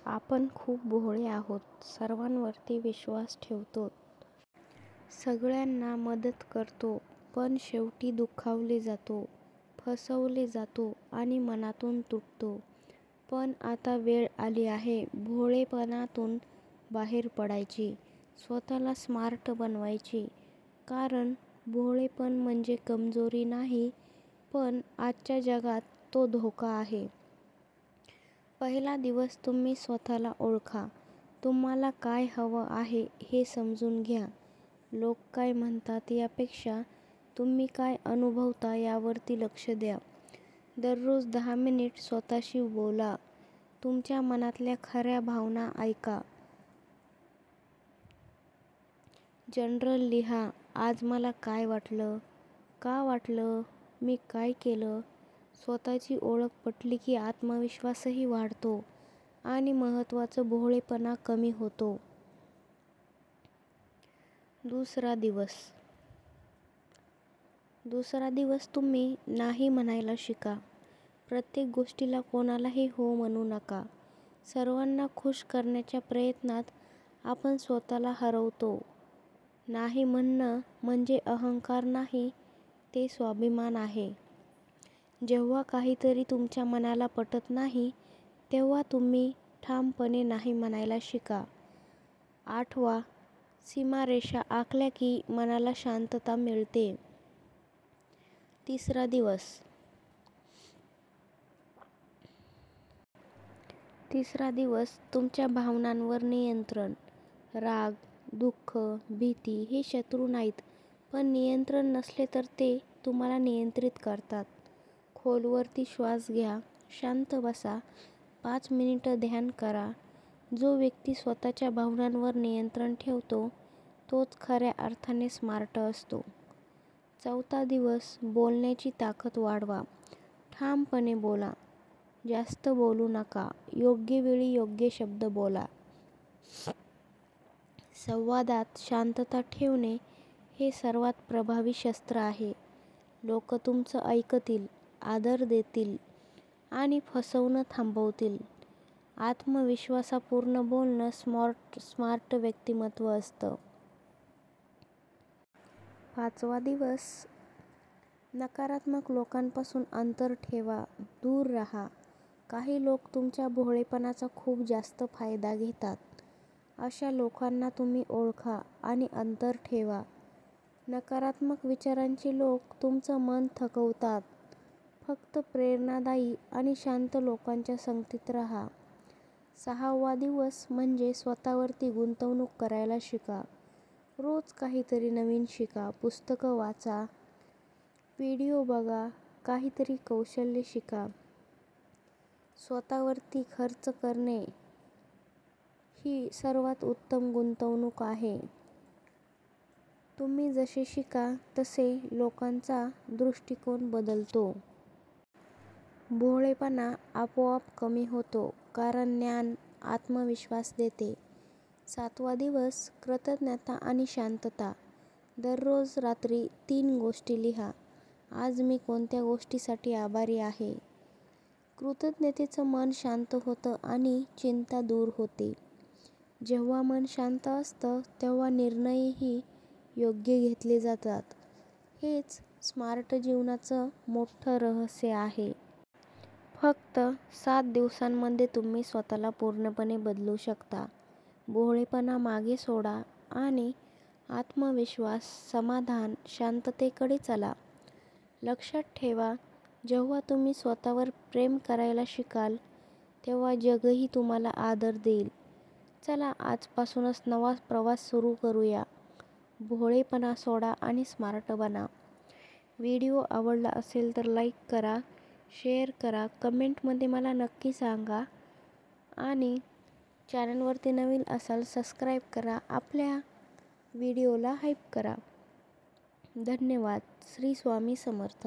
आपण खूप भोळे आहोत. सर्वांवरती विश्वास ठेवतो. सगळ्यांना मदत करतो. पण शेवटी दुखावले जातो, फसवले जातो आणि मनातून तुटतो. पण आता वेळ आली आहे भोळेपणातून बाहेर पडायची. स्वतःला स्मार्ट बनवायची. कारण भोळेपण म्हणजे कमजोरी नाही, पण आजच्या जगात तो धोका आहे. पहिला दिवस तुम्ही स्वतःला ओळखा. तुम्हाला काय हवं आहे हे समजून घ्या. लोक काय म्हणतात यापेक्षा तुम्ही काय अनुभवता यावरती लक्ष द्या. दररोज 10 मिनिट स्वतःशी बोला. तुमच्या मनातल्या खऱ्या भावना ऐका. जर्नल लिहा. आज मला काय वाटलं? का वाटलं? मी काय केलं? स्वतःची ओळख पटली की आत्मविश्वासही वाढतो आणि महत्त्वाचं भोळेपणा कमी होतो. दुसरा दिवस तुम्ही नाही म्हणायला शिका. प्रत्येक गोष्टीला कोणालाही हो म्हणू नका. सर्वांना खुश करण्याच्या प्रयत्नात आपण स्वतःला हरवतो. नाही म्हणणं म्हणजे अहंकार नाही, ते स्वाभिमान आहे. जेव्हा काहीतरी तुमच्या मनाला पटत नाही, तेव्हा तुम्ही ठामपणे नाही म्हणायला शिका. आठवा, सीमारेषा आखल्या की मनाला शांतता मिळते. तिसरा दिवस तुमच्या भावनांवर नियंत्रण. राग, दुःख, भीती हे शत्रू नाहीत, पण नियंत्रण नसले तर ते तुम्हाला नियंत्रित करतात. खोलवरती श्वास घ्या. शांत बसा. 5 मिनिटं ध्यान करा. जो व्यक्ती स्वतःच्या भावनांवर नियंत्रण ठेवतो, तोच खऱ्या अर्थाने स्मार्ट असतो. चौथा दिवस बोलण्याची ताकद वाढवा. ठामपणे बोला. जास्त बोलू नका. योग्य वेळी योग्य शब्द बोला. संवादात शांतता ठेवणे हे सर्वात प्रभावी शस्त्र आहे. लोक तुमचं ऐकतील, आदर देतील आणि फसवणं थांबवतील. आत्मविश्वासपूर्ण बोलणं स्मार्ट व्यक्तिमत्व असतं. 5वा दिवस नकारात्मक लोकांपासून अंतर ठेवा. दूर राहा. काही लोक तुमच्या भोळेपणाचा खूप जास्त फायदा घेतात. अशा लोकांना तुम्ही ओळखा आणि अंतर ठेवा. नकारात्मक विचारांचे लोक तुमचं मन थकवतात. फक्त प्रेरणादायी आणि शांत लोकांच्या संगतीत राहा. 6वा दिवस म्हणजे स्वतःवरती गुंतवणूक करायला शिका. रोज काहीतरी नवीन शिका. पुस्तकं वाचा, व्हिडिओ बघा, काहीतरी कौशल्य शिका. स्वतःवरती खर्च करणे ही सर्वात उत्तम गुंतवणूक आहे. तुम्ही जसे शिकाल तसे लोकांचा दृष्टिकोन बदलतो. भोळेपणा आपोआप कमी होतो कारण ज्ञान आत्मविश्वास देते. 7वा दिवस कृतज्ञता आणि शांतता. दररोज रात्री 3 गोष्टी लिहा. आज मी कोणत्या गोष्टीसाठी आभारी आहे. कृतज्ञतेचं मन शांत होतं आणि चिंता दूर होते. जेव्हा मन शांत असतं तेव्हा निर्णयही योग्य घेतले जातात. हेच स्मार्ट जीवनाचं मोठं रहस्य आहे. फक्त 7 दिवसांमध्ये तुम्ही स्वतःला पूर्णपणे बदलू शकता. भोळेपणा मागे सोडा आणि आत्मविश्वास, समाधान, शांततेकडे चला. लक्षात ठेवा, जेव्हा तुम्ही स्वतःवर प्रेम करायला शिकाल, तेव्हा जगही तुम्हाला आदर देईल. चला आजपासूनच नवा प्रवास सुरू करूया. भोळेपणा सोडा आणि स्मार्ट बना. व्हिडिओ आवडला असेल तर लाईक करा, शेअर करा, कमेंटमध्ये मला नक्की सांगा आणि चॅनलवरती नवीन असाल सबस्क्राईब करा. आपल्या व्हिडिओला हाईप करा. धन्यवाद. श्री स्वामी समर्थ.